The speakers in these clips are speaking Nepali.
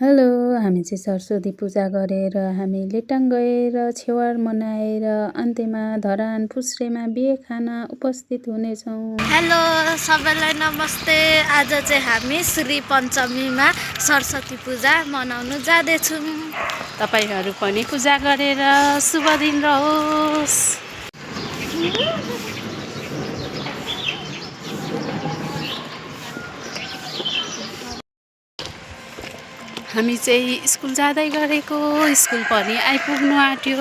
हेलो, हामी चाहिँ सरस्वती पूजा गरेर हामी लेटाङ गएर छेवार मनाएर अन्त्यमा धरान फुस्रेमा बिहे खान उपस्थित हुनेछौँ। हेलो सबैलाई नमस्ते। आज चाहिँ हामी श्री पञ्चमीमा सरस्वती पूजा मनाउन जाँदैछौँ। तपाईहरु पनि पूजा गरेर शुभ दिन रहोस्। हामी चाहिँ स्कुल जाँदै गरेको, स्कुल पनि आइपुग्नु आँट्यो।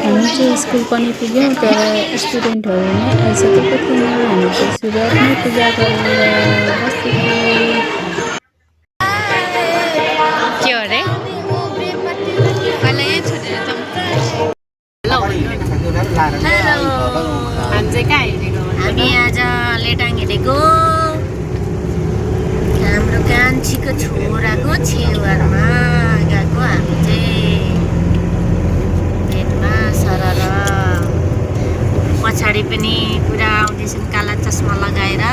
हामी चाहिँ स्कुल पनि पुग्यौँ तर स्टुडेन्टहरू नै आइसकेको थिएन। हामी चाहिँ सुरुवातमै पूजा गरेर बसेको। के हो रे? हामी आज लेटाङ हिँडेको हाम्रो कान्छीको छोराको छेवारमा गएको। हामी चाहिँ भेटमा सरर पछाडि पनि पुरा आउँदैछन् काला चस्मा लगाएर।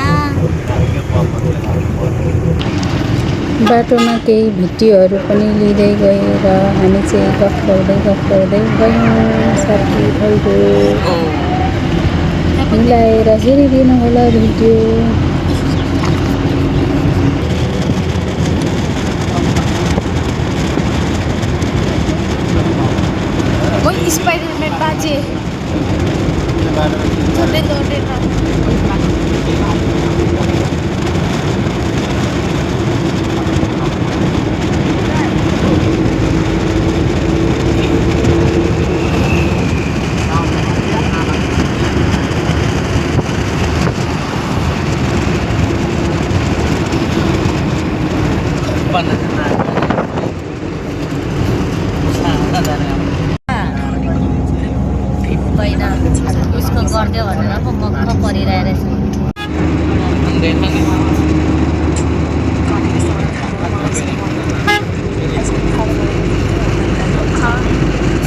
बाटोमा केही भिडियोहरू पनि लिँदै गएर हामी चाहिँ गफ गर्दै गयौँ। साथीभाइहरू मिलाएर हेरिदिनु होला भिडियो। स्पाइडरम्यान बाजे उसको गरिदियो भनेर पो मक्ख परिरहेछ।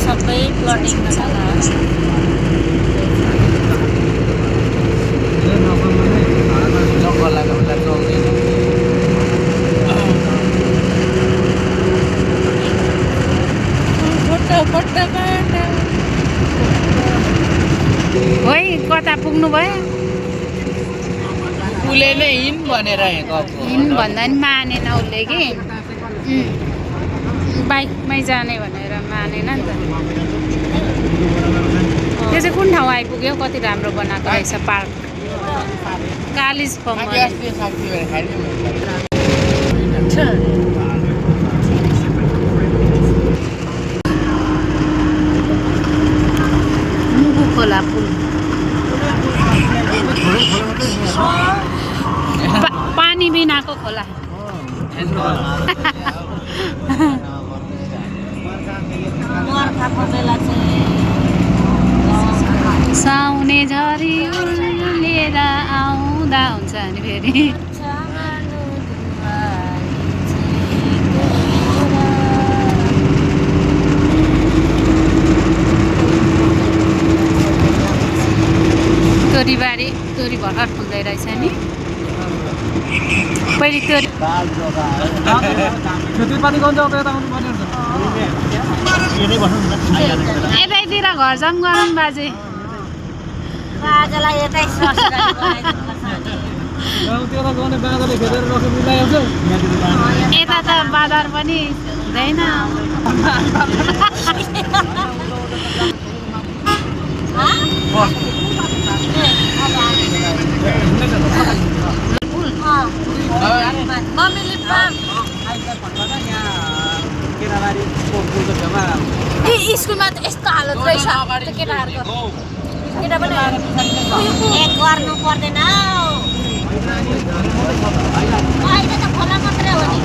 सबै प्लटिङ ओइ कता पुग्नु भयो? उसले नै हिँड भनेर हिँड भन्दा नि मानेन उसले कि बाइकमै जाने भनेर मानेन नि त। त्यो चाहिँ कुन ठाउँ आइपुग्यो? कति राम्रो बनाएको रहेछ पार्क। कालिज फर्म मुगु खोला पुल। पानी बिनाको खोला। साउने झरी लिएर आउँदा हुन्छ नि फेरि। तोरीबारी तोरी भर्खर फुल्दै रहेछ नि। पहिले तोरी यतैतिर घर जाऊँ गरौँ बाजे। यता त बाजार पनि हुँदैन। स्कुलमा त यस्तो हालत रहेछ केटाहरूको। केटा पनि गर्नु पर्दैन। अहिले त खोला मात्रै हो नि।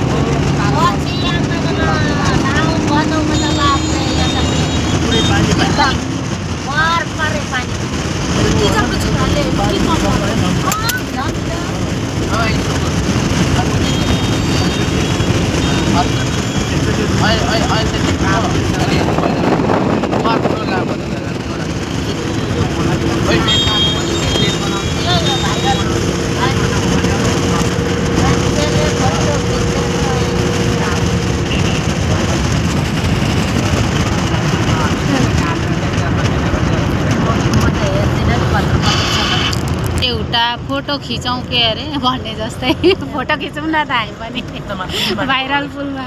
एउटा फोटो खिचौँ के अरे भन्ने जस्तै फोटो खिचौँ न त हामी पनि भाइरल पुलमा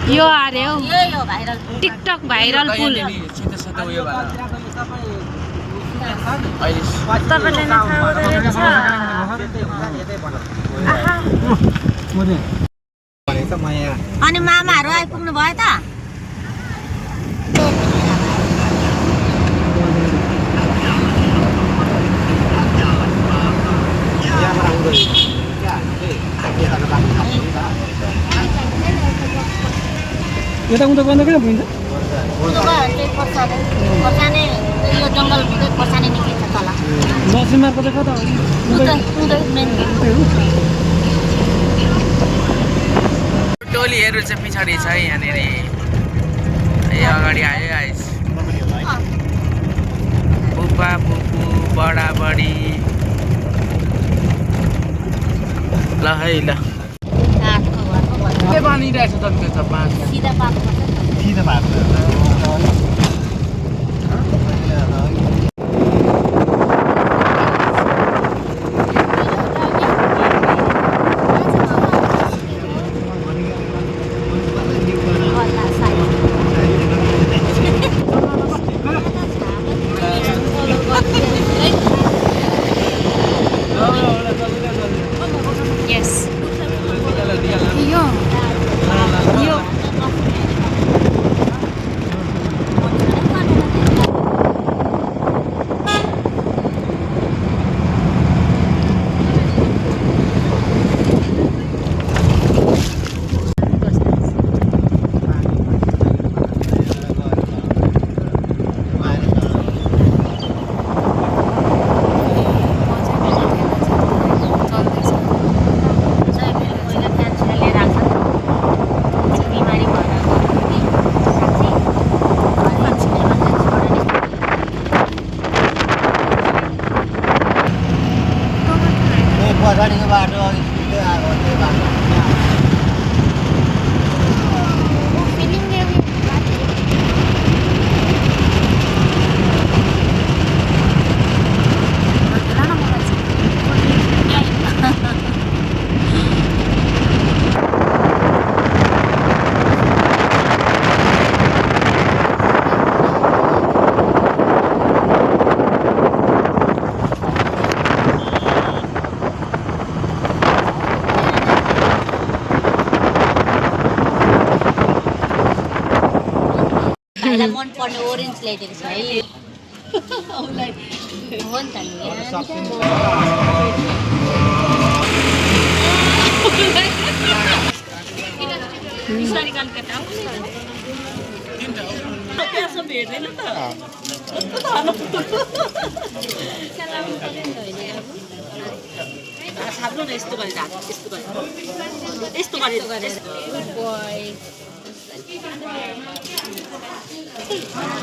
यो अरे हौ टिकटक भाइरल पुल अनि मामाहरू आइपुग्नु भयो त यता उता गर्दा कहाँ पुग्छ खोर्सानी यो जङ्गल खोर्सानी निस्किन्छ तल नसिमाको चाहिँ कता टोलीहरू चाहिँ पछाडि छ यहाँनिर ए अगाडि आयो आइस फुपा फुपू बडा बडी ल है ल के बनिरहेछ तपाईँको त पाँच सिधा पार्नुपर्छ सिधा यस यो यो पछाडिको बाटो अघि छिटो आएको त्यो बाटो मन पर्ने ओरेन्ज ल्याइदिएको छ है हो नि त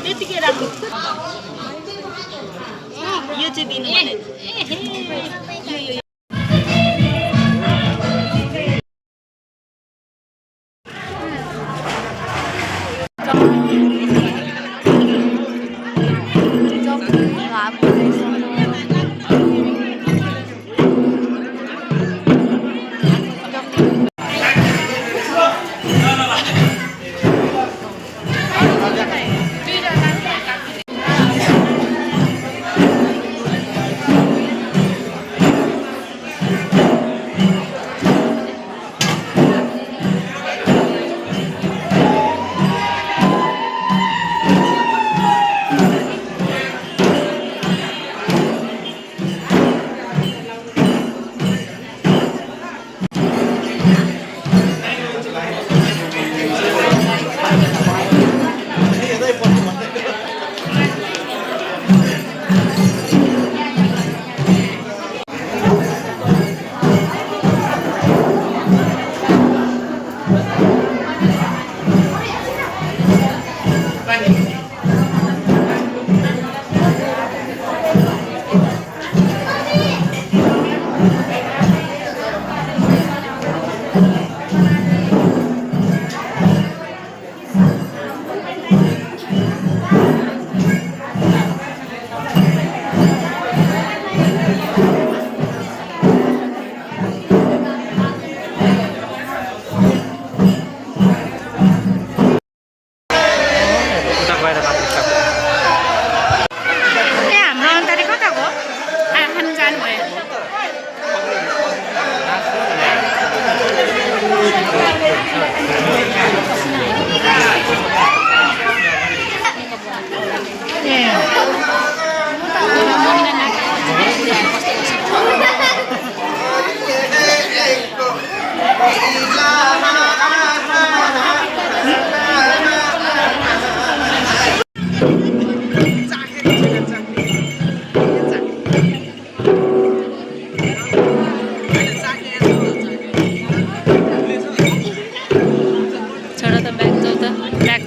त्यतिकै राम्रो यो चाहिँ दिनु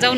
जाउँ